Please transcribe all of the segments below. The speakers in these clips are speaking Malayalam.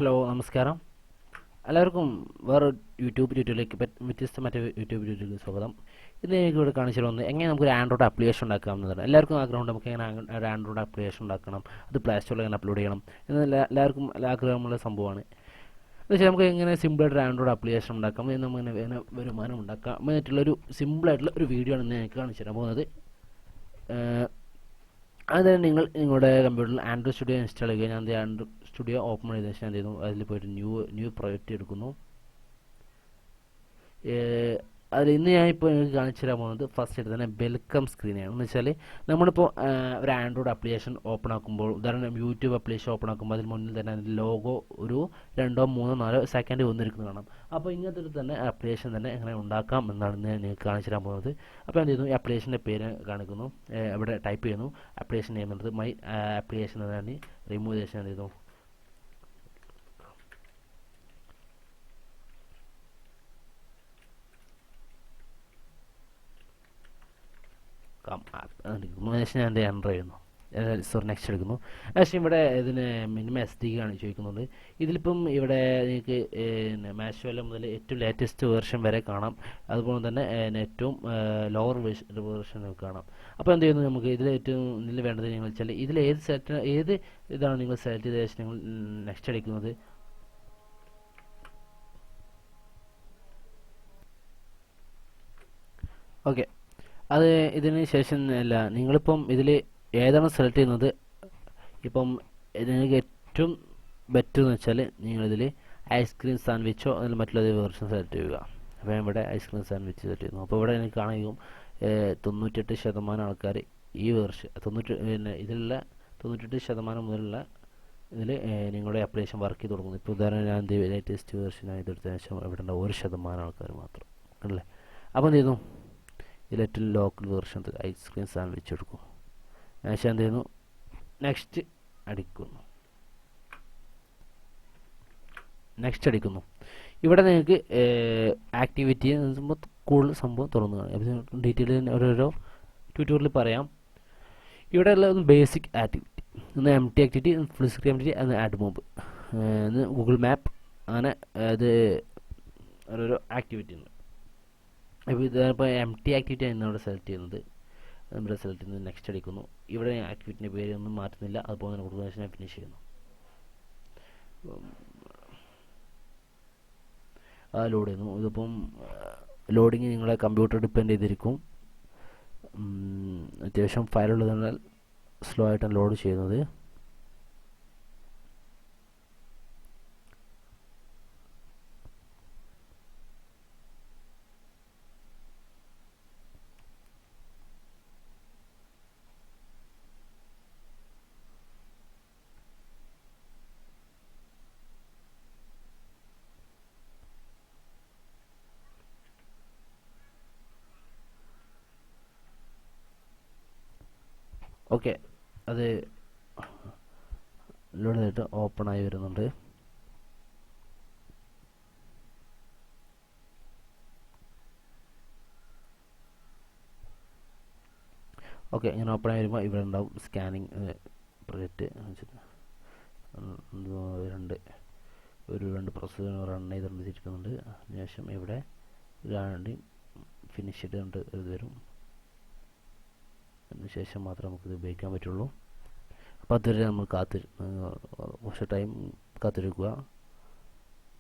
ഹലോ നമസ്കാരം. എല്ലാവർക്കും വേറെ യൂട്യൂബ് ട്യൂട്ടോറിയലിലേക്ക് വ്യത്യസ്തമായ യൂട്യൂബ് ട്യൂട്ടോറിയലിലേക്ക് സ്വാഗതം. ഇന്ന് എനിക്ക് ഇവിടെ കാണിച്ചു തരുന്നത് എങ്ങനെ നമുക്കൊരു ആൻഡ്രോയിഡ് ആപ്ലിക്കേഷൻ ഉണ്ടാക്കാം എന്നതാണ്. എല്ലാവർക്കും ആഗ്രഹമുണ്ട് നമുക്ക് എങ്ങനെ ഒരു ആൻഡ്രോയിഡ് ആപ്ലിക്കേഷൻ ഉണ്ടാക്കണം, അത് പ്ലേ സ്റ്റോറിൽ എങ്ങനെ അപ്ലോഡ് ചെയ്യണം എന്ന് എല്ലാവർക്കും ആഗ്രഹമുള്ള സംഭവമാണ്. എന്ന് വെച്ചാൽ നമുക്ക് എങ്ങനെ സിമ്പിളായിട്ടൊരു ആൻഡ്രോയിഡ് ആപ്ലിക്കേഷൻ ഉണ്ടാക്കാം, എന്ന് നമുക്ക് വരുമാനം ഉണ്ടാക്കാം എന്നിട്ടുള്ളൊരു സിമ്പിളായിട്ടുള്ള ഒരു വീഡിയോ ആണ് ഇന്ന് എനിക്ക് കാണിച്ചു തരാൻ പോകുന്നത്. അത് നിങ്ങളുടെ കമ്പ്യൂട്ടറിൽ ആൻഡ്രോയിഡ് സ്റ്റുഡിയോ ഇൻസ്റ്റാൾ ചെയ്യുക. ഞാൻ ആൻഡ്രോയിഡ് സ്റ്റുഡിയോ ഓപ്പൺ ചെയ്തതിന് ശേഷം എന്ത് ചെയ്യുന്നു, അതിൽ പോയിട്ട് ന്യൂ പ്രൊജക്റ്റ് എടുക്കുന്നു. അതിൽ ഇന്ന് ഞാനിപ്പോൾ നിങ്ങൾക്ക് കാണിച്ചു തരാൻ പോകുന്നത് ഫസ്റ്റ് എടുത്ത് തന്നെ വെൽക്കം സ്ക്രീനാണ്. എന്ന് വെച്ചാൽ നമ്മളിപ്പോൾ ഒരു ആൻഡ്രോയിഡ് ആപ്ലിക്കേഷൻ ഓപ്പൺ ആക്കുമ്പോൾ, ഉദാഹരണം യൂട്യൂബ് ആപ്ലിക്കേഷൻ ഓപ്പൺ ആക്കുമ്പോൾ അതിന് മുന്നിൽ തന്നെ അതിൻ്റെ ലോഗോ ഒരു 2, 3, 4 സെക്കൻഡ് വന്നിരിക്കുന്നത് കാണാം. അപ്പോൾ ഇങ്ങനത്തെ ഒരു തന്നെ ആപ്ലിക്കേഷൻ തന്നെ എങ്ങനെ ഉണ്ടാക്കാം എന്നാണ് ഇന്ന് നിങ്ങൾക്ക് കാണിച്ചു തരാൻ പോകുന്നത്. അപ്പോൾ എന്ത് ചെയ്യുന്നു, ആപ്ലിക്കേഷൻ്റെ പേര് കാണിക്കുന്നു, ഇവിടെ ടൈപ്പ് ചെയ്യുന്നു. ആപ്ലിക്കേഷൻ നെയിം എന്നത് മൈ ആപ്ലിക്കേഷൻ എന്നാണ്. റിമൂവ് ചെയ്ത ശേഷം എന്ത് ചെയ്യുന്നു, ശേഷം ഞാൻ എൻ്റർ ചെയ്യുന്നു. നെക്സ്റ്റ് എടുക്കുന്നു. ശേഷം ഇവിടെ ഇതിന് മിനിമം SD ആണ് ചോദിക്കുന്നുണ്ട്. ഇതിലിപ്പം ഇവിടെ നിങ്ങൾക്ക് മാഷ്വല മുതൽ ഏറ്റവും ലേറ്റസ്റ്റ് വേർഷൻ വരെ കാണാം. അതുപോലെ തന്നെ ഏറ്റവും ലോവർ വേർഷൻ കാണാം. അപ്പോൾ എന്ത് ചെയ്യുന്നു, നമുക്ക് ഇതിൽ വേണ്ടത് നിങ്ങൾ വെച്ചാൽ ഇതിൽ ഏത് ഇതാണ് നിങ്ങൾ സെലക്ട് ചെയ്ത ശേഷം നിങ്ങൾ നെക്സ്റ്റ് അടിക്കുന്നത്. ഓക്കെ, അത് ഇതിന് ശേഷം അല്ല, നിങ്ങളിപ്പം ഇതിൽ ഏതാണ് സെലക്ട് ചെയ്യുന്നത്. ഇപ്പം നിങ്ങൾക്ക് ഏറ്റവും ബെറ്റർ എന്ന് വെച്ചാൽ നിങ്ങളിതിൽ ഐസ്ക്രീം സാൻഡ്വിച്ചോ അതിൽ മറ്റുള്ള വേർഷൻ സെലക്ട് ചെയ്യുക. അപ്പോൾ ഞാൻ ഇവിടെ ഐസ്ക്രീം സാൻഡ്വിച്ച് സെലക്ട് ചെയ്യുന്നു. അപ്പോൾ ഇവിടെ എനിക്ക് കാണുകയും 98% ആൾക്കാർ ഈ വേർഷൻ ഇതിലുള്ള 98% മുതലുള്ള ഇതിൽ നിങ്ങളുടെ ആപ്ലിക്കേഷൻ വർക്ക് ചെയ്ത് തുടങ്ങുന്നു. ഇപ്പോൾ ഉദാഹരണം ഞാൻ ലേറ്റസ്റ്റ് വേർഷനായി ഇതെടുത്തതിന് ശേഷം ഇവിടെ ഉണ്ടാവും 1% ആൾക്കാർ മാത്രം അല്ലേ. അപ്പോൾ എന്ത് ചെയ്യുന്നു, ഇതിലേറ്റവും ലോക്കൽ വേർഷൻ ഐസ്ക്രീം സാൻഡ്വിച്ച് എടുക്കും. ശേഷം എന്ത് ചെയ്യുന്നു, നെക്സ്റ്റ് അടിക്കുന്നു. ഇവിടെ നിങ്ങൾക്ക് ആക്ടിവിറ്റി കൂടുതൽ സംഭവം തുറന്നു കാണും. ഡീറ്റെയിൽ ഓരോരോ ട്യൂട്ടോറിയൽ പറയാം. ഇവിടെ ഉള്ള ബേസിക് ആക്ടിവിറ്റി, ഒന്ന് MT activity, full screen activity, അത് ആഡ് മോബ്, ഗൂഗിൾ മാപ്പ്, അങ്ങനെ അത് ഓരോരോ ആക്ടിവിറ്റി ഉണ്ട്. അപ്പോൾ ഇതിപ്പോൾ MT ആക്ടിവിറ്റി ആണ് ഇവിടെ സെലക്ട് ചെയ്യുന്നത്. നമ്മുടെ സെലക്ട് ചെയ്യുന്നത് നെക്സ്റ്റ് അടിക്കുന്നു. ഇവിടെ ആക്ടിവിറ്റിൻ്റെ പേരൊന്നും മാറ്റുന്നില്ല, അതുപോലെ തന്നെ കൊടുക്കുന്ന ഞാൻ ഫിനിഷ് ചെയ്യുന്നു. ലോഡ് ചെയ്യുന്നു. ഇതിപ്പം ലോഡിങ് നിങ്ങളെ കമ്പ്യൂട്ടർ ഡിപ്പെൻഡ് ചെയ്തിരിക്കും. അത്യാവശ്യം ഫയലുള്ളതിനാൽ സ്ലോ ആയിട്ടാണ് ലോഡ് ചെയ്യുന്നത്. ഓക്കെ, അത് ലോഡ് ചെയ്തിട്ട് ഓപ്പണായി വരുന്നുണ്ട്. ഓക്കെ, ഇങ്ങനെ ഓപ്പണായി വരുമ്പോൾ ഇവിടെ ഉണ്ടാവും സ്കാനിങ് പ്രൊജക്റ്റ്. രണ്ട് പ്രോസസ്സ് റൺ ചെയ്തുകൊണ്ടിരിക്കുന്നുണ്ട്. അതിനുശേഷം ഇവിടെ ഫിനിഷ് ചെയ്തിട്ട് ഇത് വരും. അതിനുശേഷം മാത്രമേ നമുക്കിത് ഉപയോഗിക്കാൻ പറ്റുള്ളൂ. അപ്പോൾ അതുവരെ നമ്മൾ കുറച്ച് ടൈം കാത്തിരിക്കുക.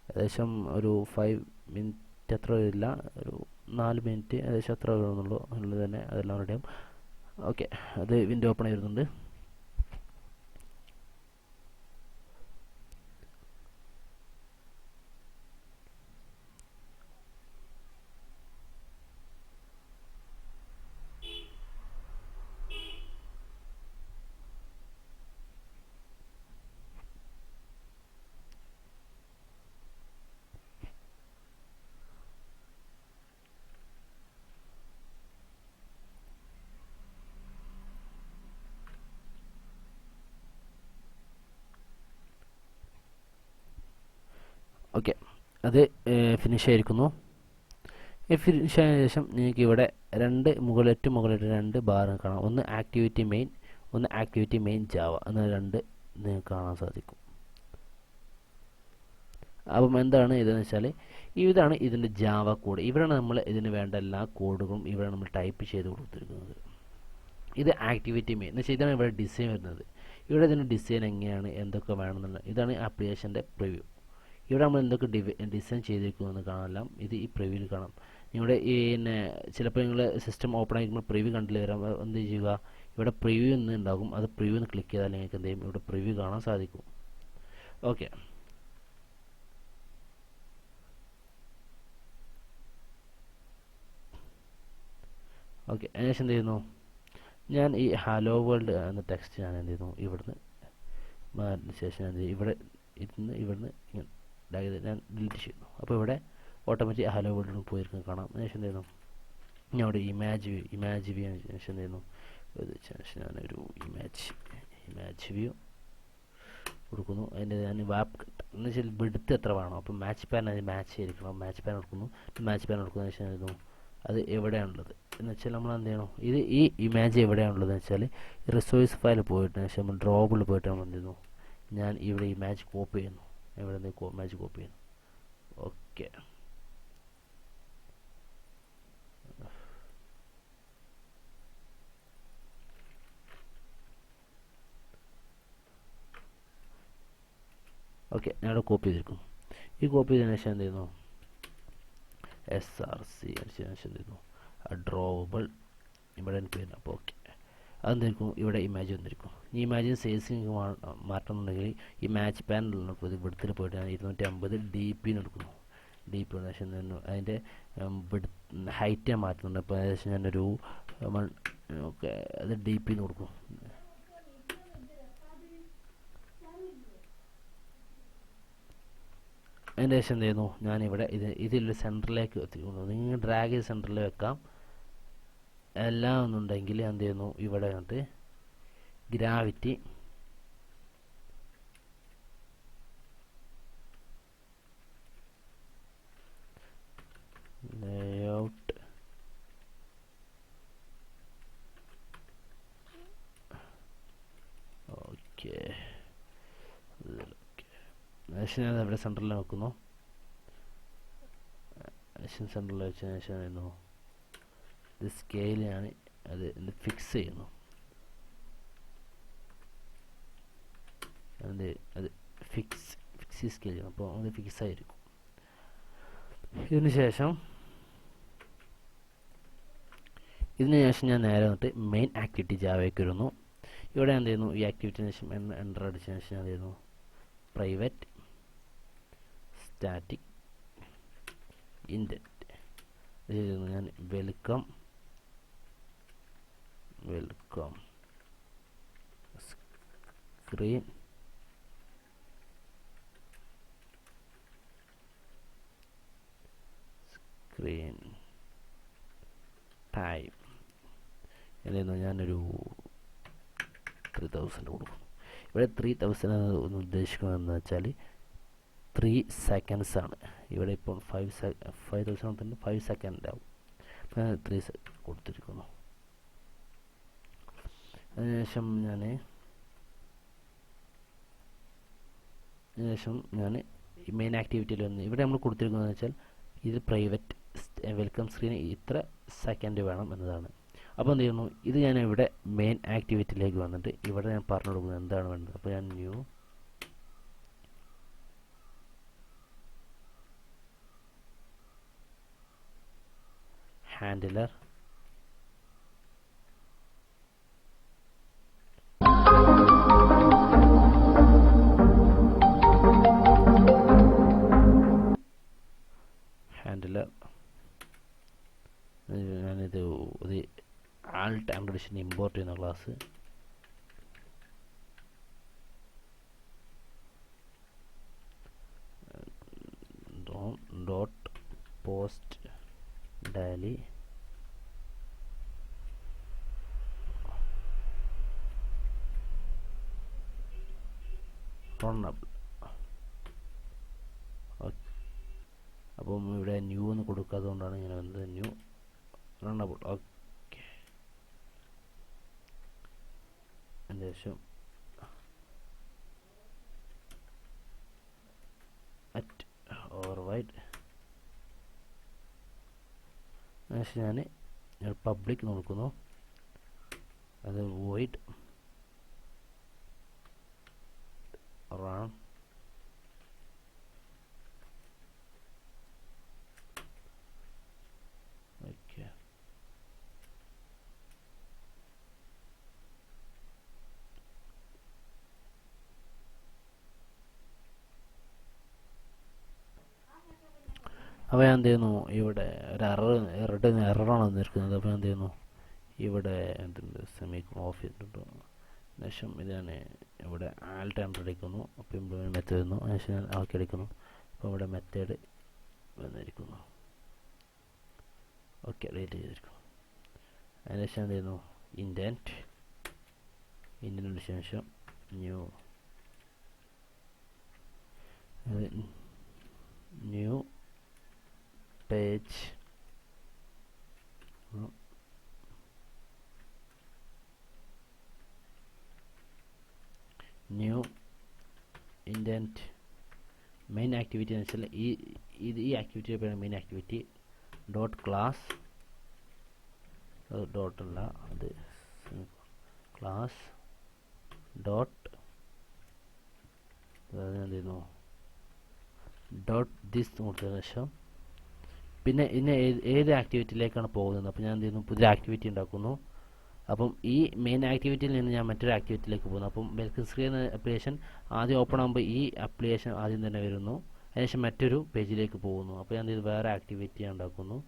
ഏകദേശം ഒരു 5 മിനിറ്റ് അത്ര ഇല്ല, ഒരു 4 മിനിറ്റ് ഏകദേശം അത്ര വരുന്നുള്ളൂ. എന്നുള്ളത് തന്നെ അതെല്ലാം റെഡിയാവും. ഓക്കെ, അത് വിൻഡോ ഓപ്പൺ ആയിരുന്നുണ്ട്. ഓക്കെ, അത് ഫിനിഷ് ആയിരിക്കുന്നു. ഫിനിഷ് ആയതിനു ശേഷം നിങ്ങൾക്ക് ഇവിടെ ഏറ്റവും മുകളിലായിട്ട് 2 ബാർ കാണാം. ഒന്ന് ആക്ടിവിറ്റി മെയിൻ, ഒന്ന് ആക്ടിവിറ്റി മെയിൻ ജാവ എന്ന 2 നിങ്ങൾക്ക് കാണാൻ സാധിക്കും. അപ്പം എന്താണ് ഇതെന്ന് വെച്ചാൽ ഇതാണ് ഇതിൻ്റെ ജാവ കോഡ്. ഇവിടെയാണ് നമ്മൾ ഇതിന് വേണ്ട എല്ലാ കോഡുകളും ഇവിടെ നമ്മൾ ടൈപ്പ് ചെയ്ത് കൊടുത്തിരിക്കുന്നത്. ഇത് ആക്ടിവിറ്റി മെയിൻ എന്ന് വെച്ചാൽ ഇതാണ് ഇവിടെ ഡിസൈൻ വരുന്നത്. ഇവിടെ ഇതിൻ്റെ ഡിസൈൻ എങ്ങനെയാണ്, എന്തൊക്കെ വേണമെന്നുള്ളത്, ഇതാണ് ആപ്ലിക്കേഷൻ്റെ പ്രിവ്യൂ. ഇവിടെ നമ്മൾ എന്തൊക്കെ ഡിസൈൻ ചെയ്തിരിക്കുമെന്ന് കാണാം. ഇത് ഈ പ്രിവ്യൂവിൽ കാണാം. നിങ്ങളുടെ പിന്നെ ചിലപ്പോൾ നിങ്ങൾ സിസ്റ്റം ഓപ്പൺ ആയിരിക്കുമ്പോൾ പ്രിവ്യൂ കണ്ടില്ല വരാം. എന്ത് ചെയ്യുക, ഇവിടെ പ്രിവ്യൂ എന്ന് ഉണ്ടാകും. അത് പ്രിവ്യൂ എന്ന് ക്ലിക്ക് ചെയ്താൽ നിങ്ങൾക്ക് എന്ത് ചെയ്യും, ഇവിടെ പ്രിവ്യൂ കാണാൻ സാധിക്കും. ഓക്കെ, അതിനുശേഷം എന്ത് ചെയ്യുന്നു, ഞാൻ ഈ ഹലോ വേൾഡ് എന്ന ടെക്സ്റ്റ് ഞാൻ എന്ത് ചെയ്യുന്നു, ഇവിടുന്ന് മാറ്റിന് ശേഷം എന്ത് ചെയ്യും, ഇവിടുന്ന് ഇങ്ങനെ ഞാൻ ഡിലീറ്റ് ചെയ്യുന്നു. അപ്പോൾ ഇവിടെ ഓട്ടോമാറ്റിക് ഹലോ വേൾഡിന് പോയിരിക്കും കാണാം. അതിനുശേഷം എന്ത് ചെയ്യുന്നു, ഞാൻ ഇവിടെ ഇമേജ് വ്യൂ ശേഷം എന്ത് ചെയ്യുന്നു, ഞാനൊരു ഇമേജ് വ്യൂ കൊടുക്കുന്നു. അതിൻ്റെ ഞാൻ വാപ്പ് എന്ന് വെച്ചാൽ വിടുത്ത് എത്ര വേണം, അപ്പോൾ മാച്ച് പാൻ അതിന് മാച്ച് ചെയ്തിരിക്കണം. മാച്ച് പാൻ കൊടുക്കുന്നു. മാച്ച് പാൻ കൊടുക്കുന്നതിന് ശേഷം എന്ത് ചെയ്യുന്നു, അത് എവിടെയാണുള്ളത് എന്ന് വെച്ചാൽ നമ്മൾ എന്ത് ചെയ്യണം, ഈ ഇമേജ് എവിടെയാണുള്ളത് എന്ന് വെച്ചാൽ റിസോഴ്സ് ഫയൽ പോയിട്ട് ശേഷം നമ്മൾ ഡ്രോപ്പിൽ പോയിട്ട് നമ്മൾ എന്ത് ചെയ്യുന്നു, ഞാൻ ഇവിടെ ഇമേജ് കോപ്പി ചെയ്യുന്നു. ഇവിടെ ഇമേജ് കോപ്പി ചെയ്യുന്നു. ഓക്കെ, ഞാനിവിടെ കോപ്പി ചെയ്തിരിക്കുന്നു. ഈ കോപ്പി ചെയ്തതിനു ശേഷം എന്ത് ചെയ്യുന്നു, SRC അടിച്ചതിന് ശേഷം എന്ത് ചെയ്യുന്നു, ഡ്രോവബിൾ ഇവിടെ എനിക്ക് വരുന്നു. അപ്പോൾ അതെന്തായിരിക്കും, ഇവിടെ ഇമേജ് വന്നിരിക്കും. ഈ ഇമേജിന് സൈസ് നിങ്ങൾക്ക് മാറ്റണമെന്നുണ്ടെങ്കിൽ ഈ മാച്ച് പാനൽ വിടുത്തിൽ പോയിട്ട് ഞാൻ 250 DP എടുക്കുന്നു. DP ശേഷം അതിൻ്റെ ഹൈറ്റ് ഞാൻ മാറ്റുന്നുണ്ട്. അപ്പോൾ ഏകദേശം ഞാനൊരു അത് DP കൊടുക്കും. അതിൻ്റെ ശേഷം എന്ത് ചെയ്യുന്നു, ഞാനിവിടെ ഇതിലൊരു സെൻറ്ററിലേക്ക് എത്തിക്കുന്നു. നിങ്ങൾ ഡ്രാഗ് ചെയ്ത് സെൻറ്ററിൽ വെക്കാം. എല്ലാം ഒന്നുണ്ടെങ്കിൽ എന്ത് ചെയ്യുന്നു, ഇവിടെ കണ്ടിട്ട് ഗ്രാവിറ്റി ലേഔട്ട് ഓക്കെ ഞാൻ ഇവിടെ സെൻറ്ററിൽ നോക്കുന്നു. സെൻറ്ററിൽ വെച്ചതിന് ശേഷം ഇത് സ്കെയിൽ ഞാൻ അത് ഫിക്സ് ചെയ്യുന്നു. അത് ഫിക്സ് സ്കെയിൽ ചെയ്യണം. അപ്പോൾ അത് ഫിക്സ് ആയിരിക്കും. ഇതിന് ശേഷം ഞാൻ നേരെ വന്നിട്ട് മെയിൻ ആക്ടിവിറ്റി ജാവയ്ക്ക് വരുന്നു. ഇവിടെ എന്ത് ചെയ്യുന്നു, ഈ ആക്ടിവിറ്റിന് ശേഷം എൻ്റർ അടിച്ചതിന് ശേഷം ഞാൻ എന്ത് ചെയ്യുന്നു, പ്രൈവറ്റ് സ്റ്റാറ്റിക് ഇൻഡെന്റ് ഞാൻ വെൽക്കം സ്ക്രീൻ ടൈം എന്തായിരുന്നു, ഞാനൊരു 3000 കൊടുക്കും. ഇവിടെ 3000 ഉദ്ദേശിക്കുന്നതെന്ന് വെച്ചാൽ 3 seconds ആണ്. ഇവിടെ ഇപ്പോൾ 5000 5 സെക്കൻഡ് ആവും. 3 സെക്കൻഡ് കൊടുത്തിരിക്കുന്നു. അതിനുശേഷം ഞാൻ മെയിൻ ആക്ടിവിറ്റിയിൽ വന്ന് ഇവിടെ നമ്മൾ കൊടുത്തിരിക്കുന്നതെന്ന് വെച്ചാൽ ഇത് പ്രൈവറ്റ് വെൽക്കം സ്ക്രീൻ ഇത്ര സെക്കൻഡ് വേണം എന്നതാണ്. അപ്പോൾ എന്ത് ചെയ്യുന്നു, ഇത് ഞാൻ ഇവിടെ മെയിൻ ആക്ടിവിറ്റിയിലേക്ക് വന്നിട്ട് ഇവിടെ ഞാൻ പറഞ്ഞു കൊടുക്കുന്നത് എന്താണ് വേണ്ടത്. അപ്പോൾ ഞാൻ ന്യൂ ഹാൻഡിലർ ഞാനിത് ഒരു ആൾട്ട് ആംപ്ലിഫിക്കേഷൻ ഇമ്പോർട്ട് ചെയ്യുന്ന ക്ലാസ് ഡോട്ട് പോസ്റ്റ് ഡാലി റണ്ണബിൾ. അപ്പം ഇവിടെ ന്യൂ എന്ന് കൊടുക്കാത്തതുകൊണ്ടാണ് ഇങ്ങനെ വന്നത്. New runnable. ഓക്കെ, അതിന് ശേഷം അറ്റ് അതിനുശേഷം ഞാൻ പബ്ലിക് നോക്കുന്നു, അത് void run ഓക്കെ. അപ്പോൾ ഞാൻ എന്ത് ചെയ്യുന്നു, ഇവിടെ ഒരു എററാണ് വന്നിരിക്കുന്നത്. അപ്പോൾ ഞാൻ എന്ത് ചെയ്യുന്നു, ഇവിടെ എന്തുണ്ട് സെമിക്കോളൻ ഓഫ് ചെയ്തിട്ടുണ്ട്. ശേഷം ഇത് ഞാൻ ഇവിടെ ആൾട്ട് എൻ്റർ അടിക്കുന്നു. അപ്പോൾ ഇംപ്ലിമെൻറ്റ് മെത്തേഡ് വരുന്നു. അതിനുശേഷം ഞാൻ ആക്കി അടിക്കുന്നു. അപ്പോൾ ഇവിടെ മെത്തേഡ് വന്നിരിക്കുന്നു. ഓക്കെ, ഡിലീറ്റ് ചെയ്തിരിക്കുന്നു. അതിനുശേഷം എന്ത് ചെയ്യുന്നു, ഇൻഡൻറ്റ് ശേഷം new page new indent main activity എന്ന് വെച്ചാൽ ഈ ആക്ടിവിറ്റിയുടെ പേരാണ് മെയിൻ ആക്ടിവിറ്റി. ഡോട്ട് ക്ലാസ് ഡോട്ടല്ല, അത് ക്ലാസ് ഡോട്ട് എന്ത് ചെയ്യുന്നു, ഡോട്ട് ദിസ് കൊടുത്തതിന് ശേഷം പിന്നെ ഇതിന് ഏത് ആക്ടിവിറ്റിയിലേക്കാണ് പോകുന്നത്. അപ്പോൾ ഞാൻ എന്ത് ചെയ്യുന്നു, പുതിയ ആക്ടിവിറ്റി ഉണ്ടാക്കുന്നു. അപ്പം ഈ മെയിൻ ആക്ടിവിറ്റിയിൽ നിന്ന് ഞാൻ മറ്റൊരു ആക്ടിവിറ്റിയിലേക്ക് പോകുന്നു. അപ്പം വെൽക്കം സ്ക്രീൻ ആപ്ലിക്കേഷൻ ആദ്യം ഓപ്പൺ ആകുമ്പോൾ ഈ ആപ്ലിക്കേഷൻ ആദ്യം തന്നെ വരുന്നു. അതിനുശേഷം മറ്റൊരു പേജിലേക്ക് പോകുന്നു. അപ്പോൾ ഞാൻ ഇത് വേറെ ആക്ടിവിറ്റി ഉണ്ടാക്കുന്നു.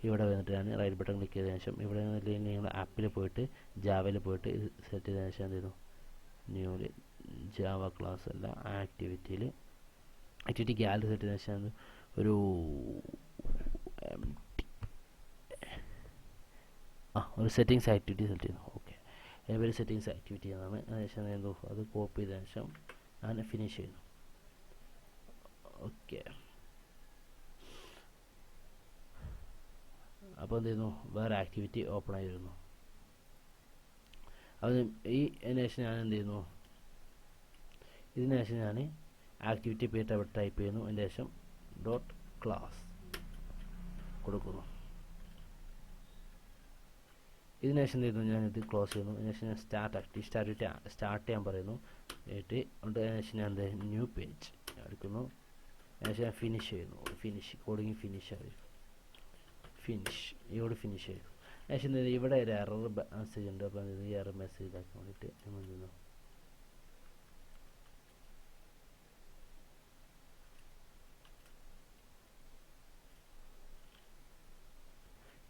ഇവിടെ വന്നിട്ട് ഞാൻ റൈറ്റ് ബട്ടൺ ക്ലിക്ക് ചെയ്തതിനു ശേഷം ഇവിടെ നിങ്ങൾ ആപ്പിൽ പോയിട്ട് ജാവയിൽ പോയിട്ട് ഇത് സെറ്റ് ചെയ്തതിനു ശേഷം എന്ത് ചെയ്യുന്നു, ന്യൂല് ജാവ ക്ലാസ് അല്ല ആക്ടിവിറ്റിയിൽ ആക്ടിവിറ്റി ഗാലറി സെറ്റ് ചെയ്തതിനു ശേഷം ഒരു ഒരു സെറ്റിങ്സ് ആക്ടിവിറ്റി സെലക്ട് ചെയ്യുന്നു. ഓക്കെ, ഒരു സെറ്റിങ്സ് ആക്ടിവിറ്റി എന്നാണ്. അതിനുശേഷം എന്തോ അത് കോപ്പി ചെയ്തതിനു ശേഷം ഞാൻ ഫിനിഷ് ചെയ്യുന്നു. ഓക്കെ, അപ്പോൾ എന്ത് ചെയ്യുന്നു, വേറെ ആക്ടിവിറ്റി ഓപ്പൺ ആയി വരുന്നു. അത് അതിനുശേഷം ഞാൻ എന്ത് ചെയ്യുന്നു, ഇതിനുശേഷം ഞാൻ ആക്ടിവിറ്റി പേര് അവിടെ ടൈപ്പ് ചെയ്യുന്നു. അതിന് ശേഷം ഡോട്ട് ക്ലാസ് കൊടുക്കുന്നു. ഇതിനുശേഷം എന്ത് ചെയ്യുന്നു, ഞാനിത് ക്ലോസ് ചെയ്യുന്നു. അതിനുശേഷം ഞാൻ സ്റ്റാർട്ട് ചെയ്യാൻ പറയുന്നു. അതിനുശേഷം ഞാൻ എന്ത് ന്യൂ പേജ് എടുക്കുന്നു. അതിനുശേഷം ഞാൻ ഫിനിഷ് ചെയ്യുന്നു. കോഡിങ് ഫിനിഷ് ആയിരിക്കും. ഇവിടെ ഫിനിഷ് ചെയ്തു. അതിനുശേഷം ഇവിടെ ഒരു എറർ മെസ്സേജ് ഉണ്ട്. അപ്പോൾ ഈ എറർ മെസ്സേജ് ഇതാക്കാൻ വേണ്ടിയിട്ട് നമ്മൾ എന്ത് ചെയ്യുന്നു,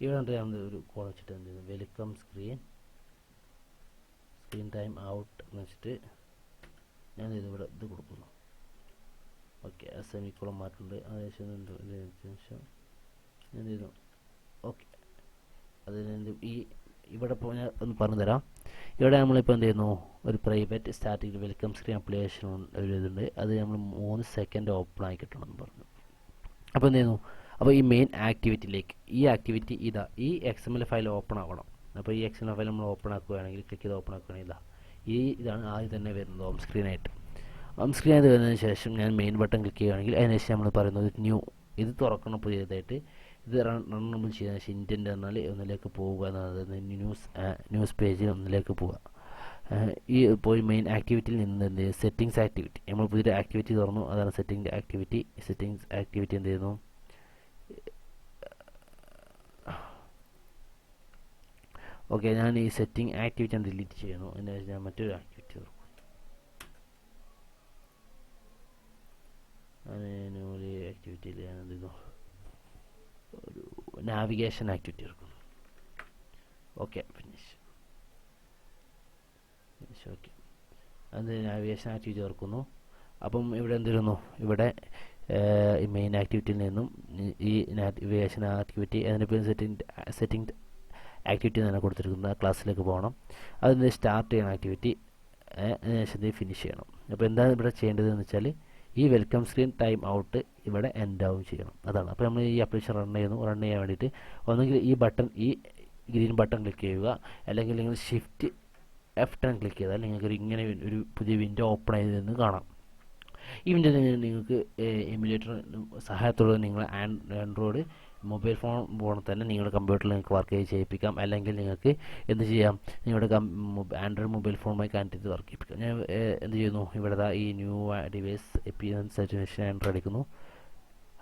ഇവിടെ നമ്മൾ ഒരു കോഡ് വെച്ചിട്ട് എന്ത് ചെയ്യുന്നു, വെൽക്കം സ്ക്രീൻ ടൈം ഔട്ട് എന്ന് വെച്ചിട്ട് ഞാൻ ഇവിടെ ഇത് കൊടുക്കുന്നു. ഓക്കെ, സെമിക്കോളൻ മാറ്റുന്നുണ്ട്. അതിനുശേഷം ശേഷം ഞാൻ എന്ത് ചെയ്യുന്നു, ഓക്കെ, അതിന് ഇവിടെ ഞാൻ ഒന്ന് പറഞ്ഞു തരാം. ഇവിടെ നമ്മളിപ്പോൾ എന്ത് ചെയ്യുന്നു, ഒരു private static welcome screen application ഒരു ഇതുണ്ട്. അത് നമ്മൾ 3 സെക്കൻഡ് ഓപ്പൺ ആയി കിട്ടണം എന്ന് പറഞ്ഞു. അപ്പോൾ എന്ത് ചെയ്യുന്നു, അപ്പോൾ ഈ മെയിൻ ആക്ടിവിറ്റിയിലേക്ക് ഈ ആക്ടിവിറ്റി ഈ XML ഫയൽ ഓപ്പൺ ആവണം. അപ്പോൾ ഈ XML ഫയൽ നമ്മൾ ഓപ്പൺ ആക്കുകയാണെങ്കിൽ ക്ലിക്ക് ചെയ്ത് ഓപ്പൺ ആക്കുകയാണെങ്കിൽ ഇതാണ് ആദ്യം തന്നെ വരുന്നത് ഹോം സ്ക്രീനായിട്ട്. ഹോം സ്ക്രീനായിട്ട് വരുന്നതിന് ശേഷം ഞാൻ മെയിൻ ബട്ടൺ ക്ലിക്ക് ചെയ്യുകയാണെങ്കിൽ അതിനുശേഷം നമ്മൾ പറയുന്നത് ന്യൂ, ഇത് തുറക്കണം പുതിയതായിട്ട്. ഇത് റണ്ണബിൾ ചെയ്യാൻ ശേഷം ഇൻറ്റൻറ്റ് എന്നാൽ ഒന്നിലേക്ക് പോവുക എന്നത് ന്യൂസ് പേജിൽ ഒന്നിലേക്ക് പോവുക. ഈ പോയി മെയിൻ ആക്ടിവിറ്റിയിൽ നിന്ന് സെറ്റിങ്സ് ആക്ടിവിറ്റി നമ്മൾ പുതിയൊരു ആക്ടിവിറ്റി തുറന്നു. അതാണ് സെറ്റിംഗ് ആക്ടിവിറ്റി. സെറ്റിങ്സ് ആക്ടിവിറ്റി എന്ത് ചെയ്യുന്നു, ഓക്കെ, ഞാൻ ഈ സെറ്റിംഗ് ആക്ടിവിറ്റി ഞാൻ ഡിലീറ്റ് ചെയ്യുന്നു. അതിന് ഞാൻ മറ്റൊരു ആക്ടിവിറ്റി തുറക്കും. ന്യൂലി ആക്ടിവിറ്റിയിൽ ഞാൻ എന്ത് ചെയ്യുന്നു, ഒരു നാവിഗേഷൻ ആക്ടിവിറ്റി എടുക്കുന്നു. Okay, finish. ഓക്കെ, അത് നാവിഗേഷൻ ആക്ടിവിറ്റി ചേർക്കുന്നു. അപ്പം ഇവിടെ എന്തിരുന്നു, ഇവിടെ മെയിൻ ആക്ടിവിറ്റിയിൽ നിന്നും ഈ നാവിഗേഷൻ ആക്ടിവിറ്റി അതിൻ്റെ പേര് സെറ്റിംഗ് ആക്ടിവിറ്റി തന്നെ കൊടുത്തിരിക്കുന്ന ക്ലാസ്സിലേക്ക് പോകണം. അതിന് സ്റ്റാർട്ട് ചെയ്യണം ആക്ടിവിറ്റി. അതിനുശേഷം ഫിനിഷ് ചെയ്യണം. അപ്പോൾ എന്താണ് ഇവിടെ ചെയ്യേണ്ടതെന്ന് വെച്ചാൽ ഈ വെൽക്കം സ്ക്രീൻ ടൈം ഔട്ട് ഇവിടെ എൻഡ് ആവും ചെയ്യണം. അതാണ്. അപ്പോൾ നമ്മൾ ഈ ആപ്ലിക്കേഷൻ റൺ ചെയ്യാൻ വേണ്ടിയിട്ട് ഒന്നുകിൽ ഈ ഗ്രീൻ ബട്ടൺ ക്ലിക്ക് ചെയ്യുക, അല്ലെങ്കിൽ നിങ്ങൾ ഷിഫ്റ്റ് F10 ക്ലിക്ക് ചെയ്താൽ നിങ്ങൾക്ക് ഇങ്ങനെ ഒരു പുതിയ വിൻഡോ ഓപ്പൺ ചെയ്തതെന്ന് കാണാം. ഇതിൻ്റെ നിങ്ങൾക്ക് എമുലേറ്റർ സഹായത്തോടെ നിങ്ങൾ ആൻഡ്രോയിഡ് മൊബൈൽ ഫോൺ തന്നെ നിങ്ങളുടെ കമ്പ്യൂട്ടറിൽ നിങ്ങൾക്ക് വർക്ക് ചെയ്യിപ്പിക്കാം. അല്ലെങ്കിൽ നിങ്ങൾക്ക് എന്ത് ചെയ്യാം, നിങ്ങളുടെ ആൻഡ്രോയിഡ് മൊബൈൽ ഫോണുമായി കണക്ട് ചെയ്ത് വർക്ക് ചെയ്യിപ്പിക്കാം. ഞാൻ എന്ത് ചെയ്യുന്നു, ഇവിടെ ഈ ന്യൂ ഡിവൈസ് എപ്പിയൻസ് സെറ്റിംഗ്സ് എൻ്റർ അടിക്കുന്നു.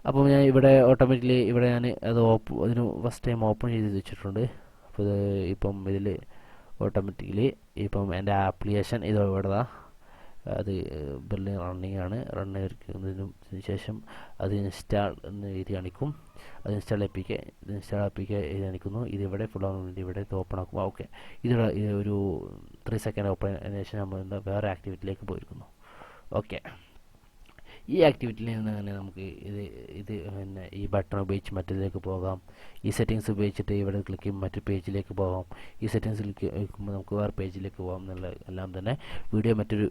അപ്പോൾ ഞാൻ ഇവിടെ ഓട്ടോമാറ്റിക്കലി ഇവിടെ ഞാൻ അത് അതിന് ഫസ്റ്റ് ടൈം ഓപ്പൺ ചെയ്ത് വെച്ചിട്ടുണ്ട്. അപ്പോൾ ഇത് ഇപ്പം ഇതിൽ ഓട്ടോമാറ്റിക്കലി ഇപ്പം എൻ്റെ ആപ്ലിക്കേഷൻ ഇത് ഇവിടെ അത് റണ്ണിങ് ആണ്. റണ്ണ് ചെയ്തതിന് ശേഷം അത് ഇൻസ്റ്റാൾ എന്ന് എഴുതി കാണിക്കും. അത് ഇൻസ്റ്റാൾ ആപ്പിക്കുക എഴുതി കാണിക്കുന്നു. ഇതിവിടെ ഫുൾ ആവാൻ വേണ്ടി ഇവിടെ ഇത് ഓപ്പൺ ആക്കും. ഓക്കെ, ഇത് ഒരു 3 സെക്കൻഡ് ഓപ്പൺ ആയതിനു ശേഷം നമ്മൾ എന്താ വേറെ ആക്ടിവിറ്റിയിലേക്ക് പോയിരിക്കുന്നു. ഓക്കെ, ഈ ആക്ടിവിറ്റിയിൽ നിന്ന് തന്നെ നമുക്ക് പിന്നെ ഈ ബട്ടൺ ഉപയോഗിച്ച് മറ്റേതിലേക്ക് പോകാം. ഈ സെറ്റിങ്സ് ഉപയോഗിച്ചിട്ട് ഇവിടെ ക്ലിക്ക് ചെയ്യുമ്പോൾ മറ്റു പേജിലേക്ക് പോകാം. ഈ സെറ്റിങ്സ് ക്ലിക്ക് ചെയ്യുമ്പോൾ നമുക്ക് വേറെ പേജിലേക്ക് പോകാം എന്നുള്ള എല്ലാം തന്നെ വീഡിയോ മറ്റൊരു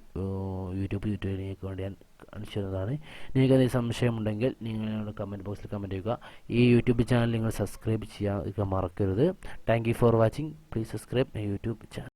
യൂട്യൂബ് ട്യൂട്ടോറിയലിലേക്ക് വേണ്ടി ഞാൻ കാണിച്ചു തരുന്നതാണ്. നിങ്ങൾക്ക് അതിൽ സംശയമുണ്ടെങ്കിൽ നിങ്ങൾ കമൻറ്റ് ബോക്സിൽ കമൻറ്റ് ചെയ്യുക. ഈ യൂട്യൂബ് ചാനൽ നിങ്ങൾ സബ്സ്ക്രൈബ് ചെയ്യാൻ മറക്കരുത്. Thank you for watching. Please subscribe my YouTube channel.